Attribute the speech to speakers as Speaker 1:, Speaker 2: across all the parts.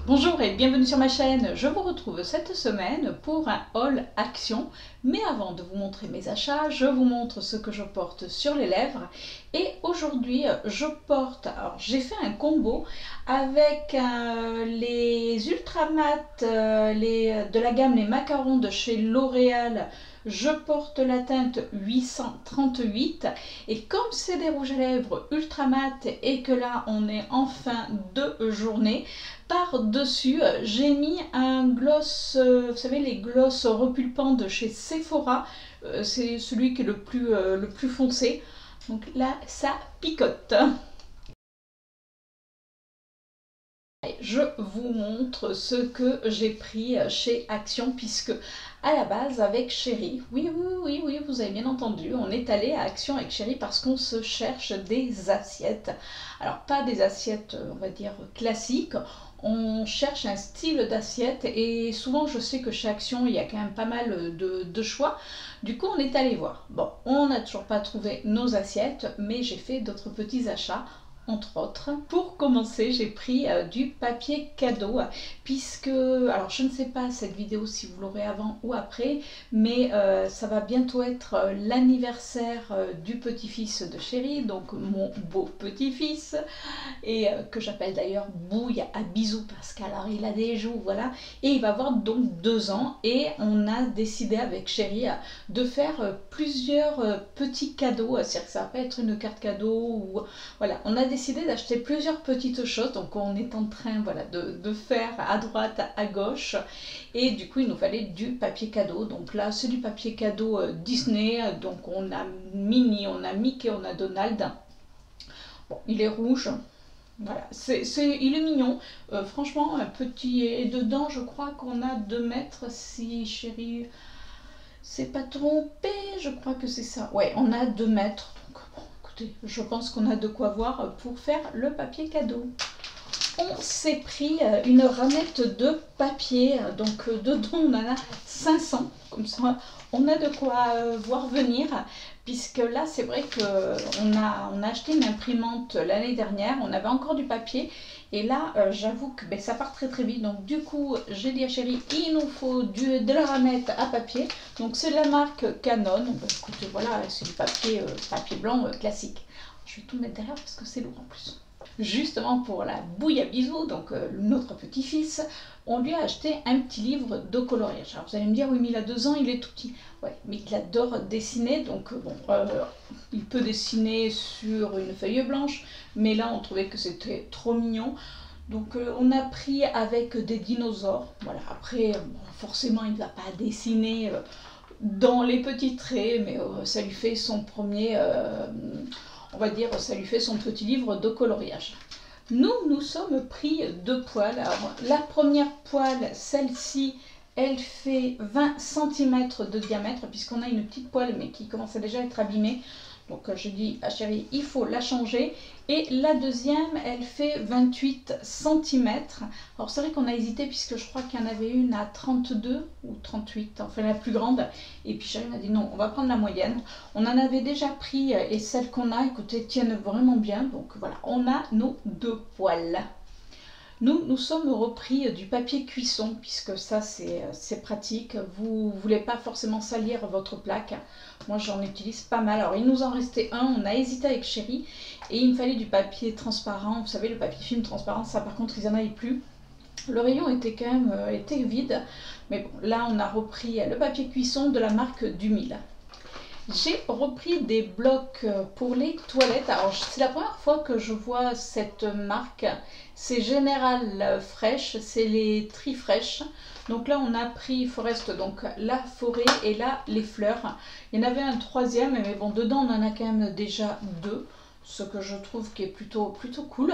Speaker 1: Bonjour et bienvenue sur ma chaîne. Je vous retrouve cette semaine pour un haul action. Mais avant de vous montrer mes achats, je vous montre ce que je porte sur les lèvres. Et aujourd'hui, je porte, alors j'ai fait un combo avec les Ultra Mat, de la gamme les macarons de chez L'Oréal. Je porte la teinte 838 et comme c'est des rouges à lèvres ultra mat et que là on est en fin de journée, par-dessus j'ai mis un gloss, vous savez les gloss repulpants de chez Sephora, c'est celui qui est le plus foncé, donc là ça picote. Je vous montre ce que j'ai pris chez Action puisque à la base avec Chérie, oui vous avez bien entendu, on est allé à Action avec Chérie parce qu'on se cherche des assiettes. Alors pas des assiettes on va dire classiques, on cherche un style d'assiette et souvent je sais que chez Action il y a quand même pas mal de choix. Du coup on est allé voir. Bon, on n'a toujours pas trouvé nos assiettes mais j'ai fait d'autres petits achats. Entre autres. Pour commencer, j'ai pris du papier cadeau puisque, alors je ne sais pas cette vidéo si vous l'aurez avant ou après, mais ça va bientôt être l'anniversaire du petit-fils de Chérie, donc mon beau petit-fils, et que j'appelle d'ailleurs Bouille à bisous parce qu'alors il a des joues, voilà, et il va avoir donc 2 ans et on a décidé avec Chérie de faire plusieurs petits cadeaux, c'est-à-dire que ça va pas être une carte cadeau ou voilà, on a décidé d'acheter plusieurs petites choses, donc on est en train voilà, de faire à droite, à gauche, et du coup il nous fallait du papier cadeau. Donc là c'est du papier cadeau Disney, donc on a Minnie, on a Mickey, on a Donald. Bon, il est rouge, voilà, il est mignon, franchement un petit, et dedans je crois qu'on a 2 mètres si Chérie c'est pas trompé, je crois que c'est ça, ouais on a 2 mètres. Je pense qu'on a de quoi voir pour faire le papier cadeau. On s'est pris une ramette de papier, donc dedans on en a 500, comme ça on a de quoi voir venir, puisque là c'est vrai qu'on a acheté une imprimante l'année dernière, on avait encore du papier, et là j'avoue que ça part très vite, donc du coup j'ai dit à Chérie, il nous faut de la ramette à papier, donc c'est de la marque Canon, donc, écoutez voilà, c'est du papier, papier blanc classique. Je vais tout mettre derrière parce que c'est lourd en plus. Justement pour la Bouille à bisous, donc notre petit-fils, on lui a acheté un petit livre de coloriage. Alors vous allez me dire, oui mais il a 2 ans, il est tout petit. Ouais, mais il adore dessiner, donc bon, il peut dessiner sur une feuille blanche, mais là on trouvait que c'était trop mignon. Donc on a pris avec des dinosaures, voilà, après bon, forcément il ne va pas dessiner dans les petits traits, mais ça lui fait son premier... on va dire, ça lui fait son petit livre de coloriage. Nous sommes pris 2 poêles. Alors, la première poêle, celle-ci, elle fait 20 cm de diamètre, puisqu'on a une petite poêle, mais qui commence à déjà être abîmée. Donc je dis à Chérie, il faut la changer. Et la deuxième, elle fait 28 cm. Alors c'est vrai qu'on a hésité puisque je crois qu'il y en avait une à 32 ou 38, enfin la plus grande. Et puis Chérie m'a dit non, on va prendre la moyenne. On en avait déjà pris et celles qu'on a, écoutez, tiennent vraiment bien. Donc voilà, on a nos 2 poêles. Nous sommes repris du papier cuisson, puisque ça c'est pratique, vous ne voulez pas forcément salir votre plaque. Moi j'en utilise pas mal, alors il nous en restait un, on a hésité avec Chérie, et il me fallait du papier transparent, vous savez le papier film transparent, ça par contre ils n'en avaient plus. Le rayon était quand même vide, mais bon, là on a repris le papier cuisson de la marque Dumil. J'ai repris des blocs pour les toilettes. Alors c'est la première fois que je vois cette marque. C'est Général Fresh, c'est les Tri-Fresh. Donc là on a pris Forest, donc la forêt et là les fleurs. Il y en avait un 3e, mais bon dedans on en a quand même déjà 2. Ce que je trouve qui est plutôt cool.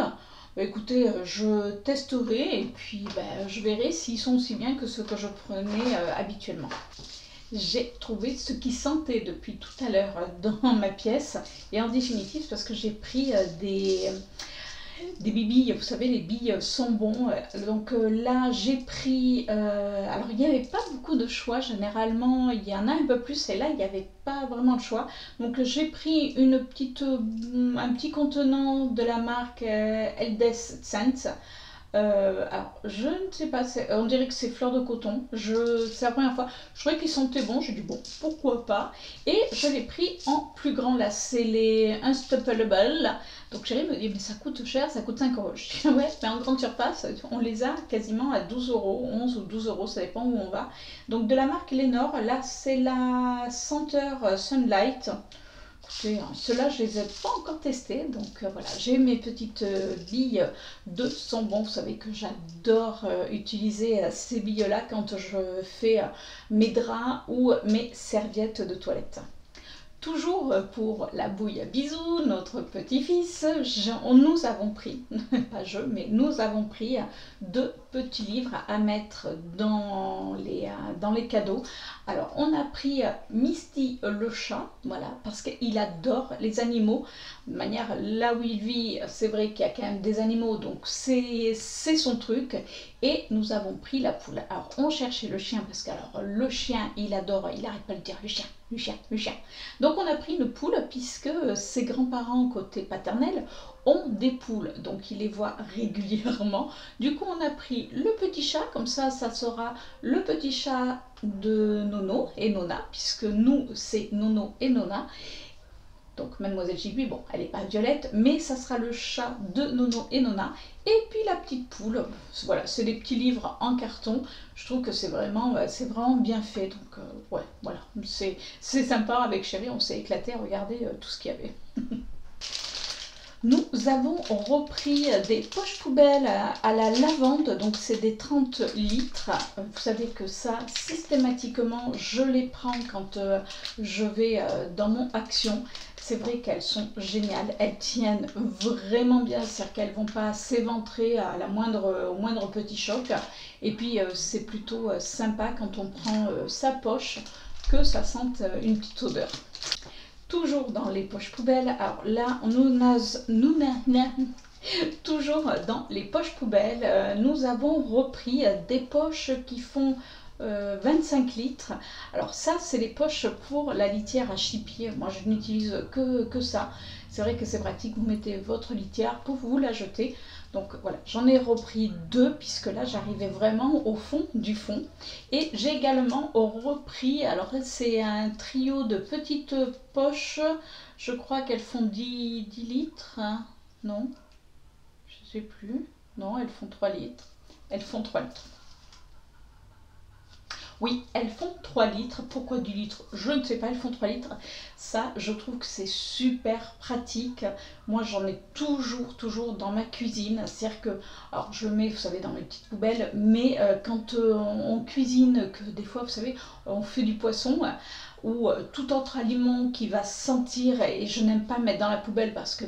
Speaker 1: Bah, écoutez, je testerai et puis je verrai s'ils sont aussi bien que ceux que je prenais habituellement. J'ai trouvé ce qui sentait depuis tout à l'heure dans ma pièce et en définitive parce que j'ai pris des billes, vous savez les billes sont bons, donc là j'ai pris, alors il n'y avait pas beaucoup de choix, généralement il y en a un peu plus et là il n'y avait pas vraiment de choix, donc j'ai pris un petit contenant de la marque Eldes Scent. Alors, je ne sais pas, on dirait que c'est fleur de coton. C'est la première fois. Je trouvais qu'ils sentaient bons. J'ai dit bon, pourquoi pas. Et je l'ai pris en plus grand. Là, c'est les Unstoppable. Donc chérie me dit, mais ça coûte cher, ça coûte 5 euros. Je dis ouais, mais en grande surface, on les a quasiment à 12 euros, 11 ou 12 euros, ça dépend où on va. Donc de la marque Lénore, là c'est la senteur Sunlight. Écoutez, ceux-là, je les ai pas encore testés, donc voilà, j'ai mes petites billes de Sambon. Vous savez que j'adore utiliser ces billes-là quand je fais mes draps ou mes serviettes de toilette. Toujours pour la bouille à bisous, notre petit-fils, nous avons pris, pas je, mais nous avons pris 2 petits livres à mettre dans les cadeaux. Alors, on a pris Misty le chat, voilà, parce qu'il adore les animaux. De manière, là où il vit, c'est vrai qu'il y a quand même des animaux, donc c'est son truc. Et nous avons pris la poule. Alors, on cherchait le chien, parce que alors, le chien, il adore, il n'arrête pas de dire le chien, le chien, le chien. Donc, on a pris une poule, puisque ses grands-parents, côté paternel, ont des poules, donc il les voit régulièrement. Du coup, on a pris le petit chat, comme ça sera le petit chat de Nono et Nona, puisque nous, c'est Nono et Nona. Donc Mademoiselle Gigui, bon, elle n'est pas violette, mais ça sera le chat de Nono et Nona. Et puis la petite poule, voilà, c'est des petits livres en carton. Je trouve que c'est vraiment bien fait. Donc ouais, voilà, c'est sympa avec chérie, on s'est éclaté à regarder tout ce qu'il y avait. Nous avons repris des poches poubelles à la lavande, donc c'est des 30 litres. Vous savez que ça, systématiquement, je les prends quand je vais dans mon Action. C'est vrai qu'elles sont géniales, elles tiennent vraiment bien, c'est-à-dire qu'elles ne vont pas s'éventrer à au moindre petit choc. Et puis c'est plutôt sympa quand on prend sa poche que ça sente une petite odeur. Toujours dans les poches poubelles, alors là, toujours dans les poches poubelles, nous avons repris des poches qui font 25 litres. Alors ça, c'est les poches pour la litière à chipier. Moi, je n'utilise que ça. C'est vrai que c'est pratique, vous mettez votre litière pour vous la jeter. Donc voilà, j'en ai repris 2 puisque là j'arrivais vraiment au fond du fond. Et j'ai également repris, alors c'est un trio de petites poches, je crois qu'elles font 10 litres, hein. Non, je ne sais plus, non, elles font 3 litres, elles font 3 litres. Oui, elles font 3 litres. Pourquoi 10 litres? Je ne sais pas, elles font 3 litres. Ça, je trouve que c'est super pratique. Moi, j'en ai toujours dans ma cuisine. C'est-à-dire que, alors je le mets, vous savez, dans mes petites poubelles, mais quand on cuisine, que des fois, vous savez, on fait du poisson, ou tout autre aliment qui va sentir, et je n'aime pas mettre dans la poubelle parce que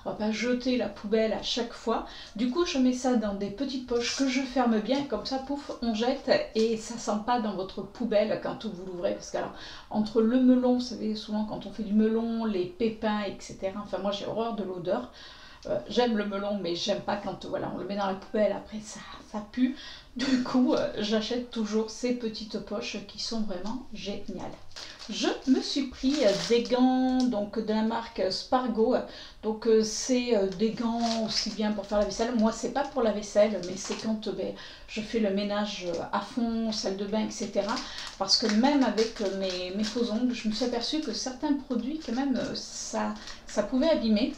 Speaker 1: on va pas jeter la poubelle à chaque fois. Du coup, je mets ça dans des petites poches que je ferme bien, comme ça, pouf, on jette et ça sent pas dans votre poubelle quand vous l'ouvrez. Parce que alors, entre le melon, vous savez, souvent quand on fait du melon, les pépins, etc. Enfin, moi j'ai horreur de l'odeur. J'aime le melon, mais j'aime pas quand voilà, on le met dans la poubelle, après ça pue. Du coup, j'achète toujours ces petites poches qui sont vraiment géniales. Je me suis pris des gants donc de la marque Spargo. Donc c'est des gants aussi bien pour faire la vaisselle. Moi, c'est pas pour la vaisselle, mais c'est quand je fais le ménage à fond, salle de bain, etc. Parce que même avec mes faux ongles, je me suis aperçue que certains produits, quand même, ça pouvait abîmer.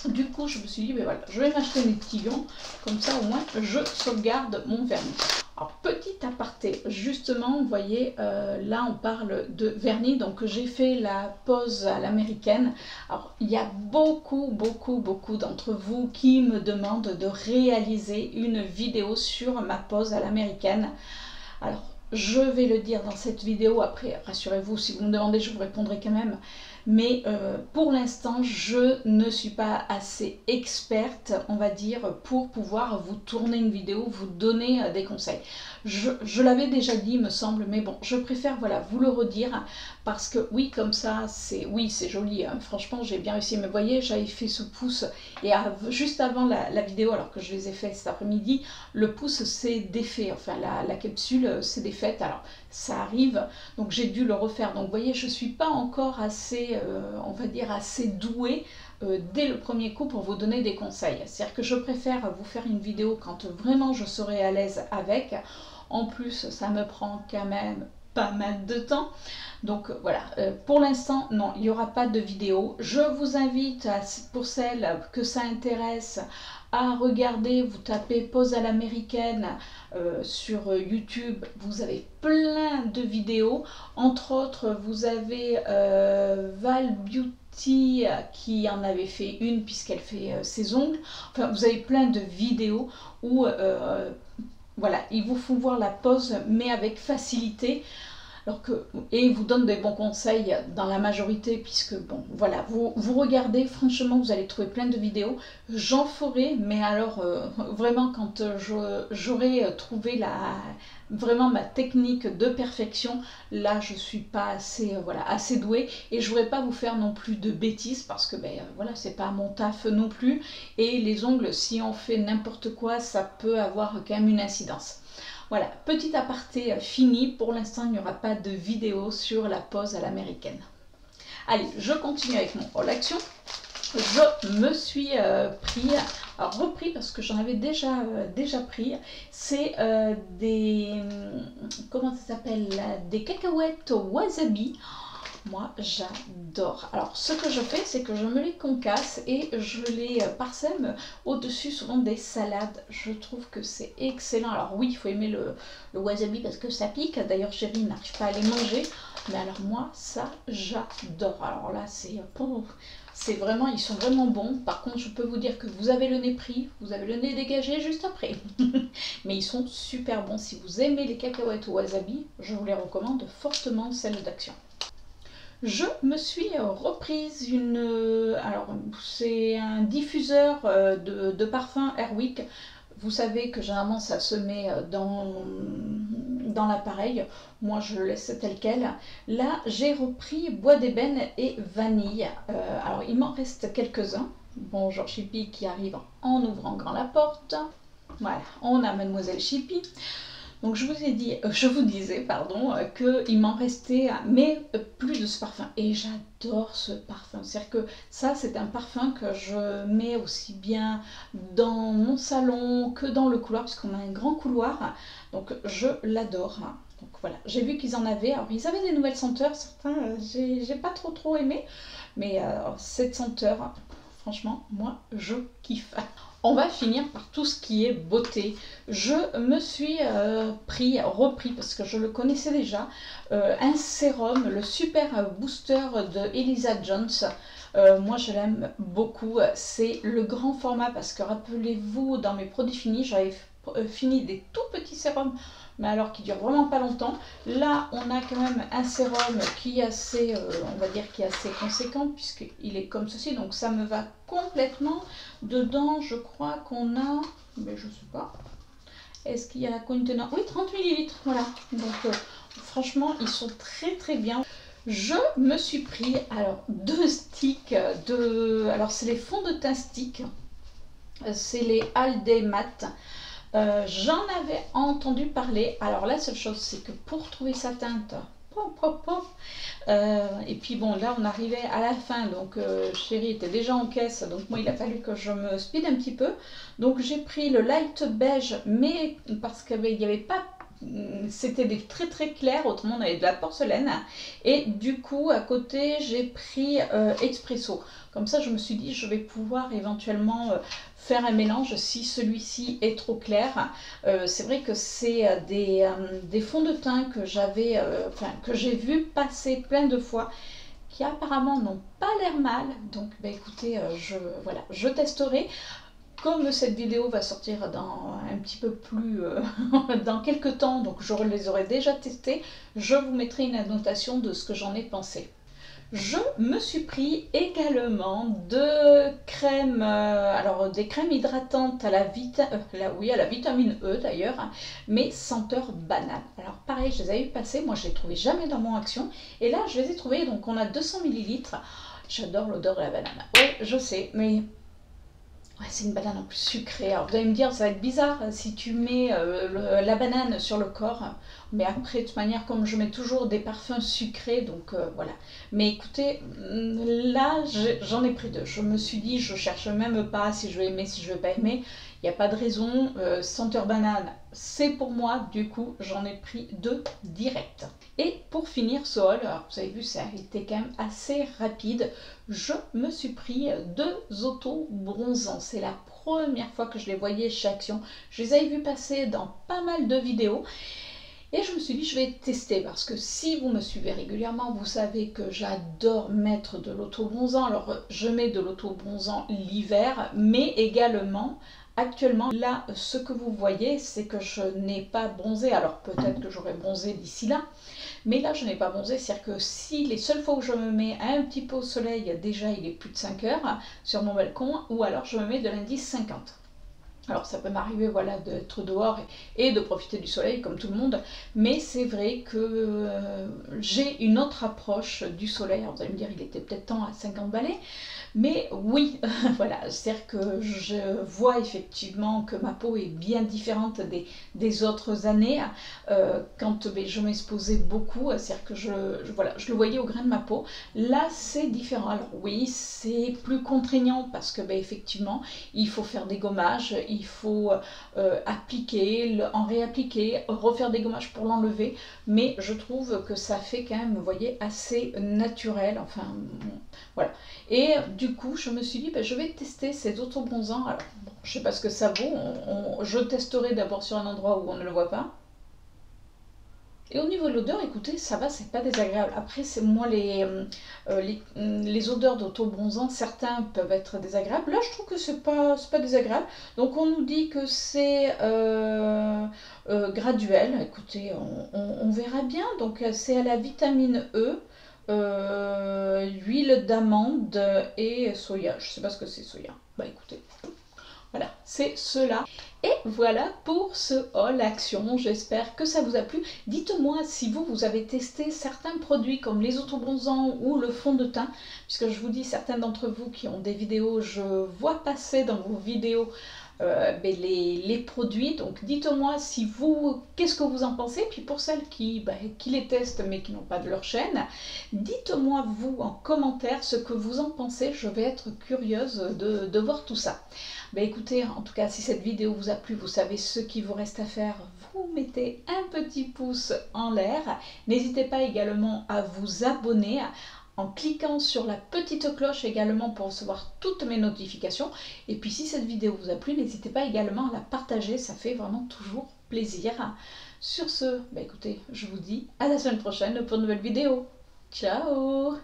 Speaker 1: Du coup, je me suis dit, voilà, je vais m'acheter mes petits gants, comme ça au moins je sauvegarde mon vernis. Alors, petit aparté, justement, vous voyez, là on parle de vernis, donc j'ai fait la pose à l'américaine. Alors, il y a beaucoup d'entre vous qui me demandent de réaliser une vidéo sur ma pose à l'américaine. Alors, je vais le dire dans cette vidéo, après, rassurez-vous, si vous me demandez, je vous répondrai quand même. Mais pour l'instant, je ne suis pas assez experte, on va dire, pour pouvoir vous tourner une vidéo, vous donner des conseils. Je l'avais déjà dit, il me semble, mais bon, je préfère voilà, vous le redire, parce que oui, comme ça, c'est joli, hein. Franchement, j'ai bien réussi. Mais vous voyez, j'avais fait ce pouce, et juste avant la vidéo, alors que je les ai fait cet après-midi, le pouce s'est défait, enfin la capsule s'est défaite, alors ça arrive, donc j'ai dû le refaire. Donc vous voyez, je ne suis pas encore assez, on va dire, assez douée dès le premier coup pour vous donner des conseils. C'est-à-dire que je préfère vous faire une vidéo quand vraiment je serai à l'aise avec. En plus, ça me prend quand même pas mal de temps. Donc voilà, pour l'instant, non, il n'y aura pas de vidéo. Je vous invite, pour celles que ça intéresse, à regarder, vous tapez pose à l'américaine sur YouTube, vous avez plein de vidéos. Entre autres, vous avez Val Beauty qui en avait fait une puisqu'elle fait ses ongles. Enfin, vous avez plein de vidéos où voilà, ils vous font voir la pose mais avec facilité. Et ils vous donnent des bons conseils dans la majorité, puisque bon, voilà, vous regardez, franchement, vous allez trouver plein de vidéos. J'en ferai, mais alors vraiment quand j'aurai trouvé vraiment ma technique de perfection, là je suis pas assez, voilà, assez douée, et je voudrais pas vous faire non plus de bêtises, parce que ben voilà, c'est pas mon taf non plus, et les ongles, si on fait n'importe quoi, ça peut avoir quand même une incidence. Voilà, petit aparté fini. Pour l'instant, il n'y aura pas de vidéo sur la pose à l'américaine. Allez, je continue avec mon haul action. Je me suis repris parce que j'en avais déjà pris. C'est comment ça s'appelle, des cacahuètes wasabi. Moi, j'adore. Alors, ce que je fais, c'est que je me les concasse et je les parsème au-dessus, souvent des salades. Je trouve que c'est excellent. Alors oui, il faut aimer le wasabi parce que ça pique. D'ailleurs, chérie n'arrive pas à les manger. Mais alors moi, ça, j'adore. Alors là, c'est vraiment, ils sont vraiment bons. Par contre, je peux vous dire que vous avez le nez pris, vous avez le nez dégagé juste après. Mais ils sont super bons. Si vous aimez les cacahuètes au wasabi, je vous les recommande fortement, celles d'Action. Je me suis reprise alors c'est un diffuseur de parfum Airwick. Vous savez que généralement ça se met dans l'appareil. Moi je le laisse tel quel. Là j'ai repris bois d'ébène et vanille. Alors il m'en reste quelques-uns. Bonjour Chippy qui arrive en ouvrant grand la porte. Voilà, on a Mademoiselle Chippy. Donc je vous disais, pardon, qu'il m'en restait, mais plus de ce parfum. Et j'adore ce parfum. C'est-à-dire que ça, c'est un parfum que je mets aussi bien dans mon salon que dans le couloir, parce qu'on a un grand couloir. Donc je l'adore. Donc voilà, j'ai vu qu'ils en avaient. Alors ils avaient des nouvelles senteurs, certains, j'ai pas trop aimé. Mais cette senteur, franchement, moi, je kiffe. On va finir par tout ce qui est beauté. Je me suis repris, parce que je le connaissais déjà, un sérum, le Super Booster de Elisa Jones. Moi, je l'aime beaucoup. C'est le grand format, parce que rappelez-vous, dans mes produits finis, j'avais fini des tout petits sérums, mais alors qui durent vraiment pas longtemps. Là, on a quand même un sérum qui est assez, on va dire, qui est assez conséquent, puisqu'il est comme ceci, donc ça me va complètement. Dedans, je crois qu'on a, mais je sais pas, est-ce qu'il y a contenant? Oui, 30 ml, voilà. Donc, franchement, ils sont très bien. Je me suis pris, alors, 2 sticks alors c'est les fonds de teint stick, c'est les Alde Mat. J'en avais entendu parler. Alors la seule chose, c'est que pour trouver sa teinte, et puis bon, là on arrivait à la fin, donc chérie était déjà en caisse, donc moi il a fallu que je me speed un petit peu. Donc j'ai pris le light beige, mais parce qu'il n'y avait pas, c'était des très clairs, autrement on avait de la porcelaine, et du coup à côté j'ai pris expresso. Comme ça je me suis dit je vais pouvoir éventuellement faire un mélange si celui-ci est trop clair. C'est vrai que c'est des fonds de teint que que j'ai vu passer plein de fois, qui apparemment n'ont pas l'air mal. Donc bah, écoutez, voilà, je testerai. Comme cette vidéo va sortir dans un petit peu plus dans quelques temps, donc je les aurai déjà testés, je vous mettrai une annotation de ce que j'en ai pensé. Je me suis pris également de crèmes, alors des crèmes hydratantes à la vitamine E d'ailleurs, mais senteur banane. Alors pareil, je les avais passées, moi je les trouvais jamais dans mon Action, et là je les ai trouvées, donc on a 200 ml. J'adore l'odeur de la banane. Oui, je sais, mais Ouais, c'est une banane en plus sucrée. Alors vous allez me dire, ça va être bizarre si tu mets la banane sur le corps. Mais après, de toute manière, comme je mets toujours des parfums sucrés, donc voilà. Mais écoutez, là, j'en ai pris deux. Je me suis dit, je cherche même pas si je vais aimer, si je vais pas aimer. Il n'y a pas de raison. Senteur banane, c'est pour moi. Du coup, j'en ai pris deux direct. Et pour finir ce haul, alors vous avez vu, ça a été quand même assez rapide. Je me suis pris deux auto-bronzants. C'est la première fois que je les voyais chez Action. Je les avais vus passer dans pas mal de vidéos. Et je me suis dit, je vais tester parce que si vous me suivez régulièrement, vous savez que j'adore mettre de l'auto-bronzant. Alors, je mets de l'auto-bronzant l'hiver, mais également, actuellement, là, ce que vous voyez, c'est que je n'ai pas bronzé. Alors, peut-être que j'aurai bronzé d'ici là, mais là, je n'ai pas bronzé. C'est-à-dire que si les seules fois où je me mets un petit peu au soleil, déjà, il est plus de 5 heures sur mon balcon, ou alors je me mets de l'indice 50. Alors ça peut m'arriver voilà, d'être dehors et de profiter du soleil comme tout le monde, mais c'est vrai que j'ai une autre approche du soleil. Alors vous allez me dire, il était peut-être temps à 50 balais, mais oui, voilà, c'est-à-dire que je vois effectivement que ma peau est bien différente des autres années. Quand je m'exposais beaucoup, c'est-à-dire que voilà, je le voyais au grain de ma peau. Là, c'est différent. Alors oui, c'est plus contraignant parce que effectivement, il faut faire des gommages, il faut appliquer, en réappliquer, refaire des gommages pour l'enlever, mais je trouve que ça fait quand même, vous voyez, assez naturel, enfin, voilà. Et du coup, je me suis dit, je vais tester ces autobronzants. Alors, bon, je sais pas ce que ça vaut, je testerai d'abord sur un endroit où on ne le voit pas. Et au niveau de l'odeur, écoutez, ça va, c'est pas désagréable. Après, c'est moi les odeurs d'auto-bronzant, certains peuvent être désagréables. Là, je trouve que c'est pas désagréable. Donc, on nous dit que c'est graduel. Écoutez, on verra bien. Donc, c'est à la vitamine E, huile d'amande et soya. Je sais pas ce que c'est soya. Bah, écoutez. Voilà, c'est cela. Et voilà pour ce haul Action. J'espère que ça vous a plu. Dites-moi si vous avez testé certains produits comme les autobronzants ou le fond de teint. Puisque je vous dis, certains d'entre vous qui ont des vidéos, je vois passer dans vos vidéos les produits. Donc dites-moi si qu'est-ce que vous en pensez. Puis pour celles qui les testent mais qui n'ont pas de leur chaîne, dites-moi vous en commentaire ce que vous en pensez. Je vais être curieuse de voir tout ça. Écoutez, en tout cas, si cette vidéo vous a plu, vous savez ce qu'il vous reste à faire. Vous mettez un petit pouce en l'air. N'hésitez pas également à vous abonner en cliquant sur la petite cloche également pour recevoir toutes mes notifications. Et puis si cette vidéo vous a plu, n'hésitez pas également à la partager, ça fait vraiment toujours plaisir. Sur ce, écoutez, je vous dis à la semaine prochaine pour une nouvelle vidéo. Ciao!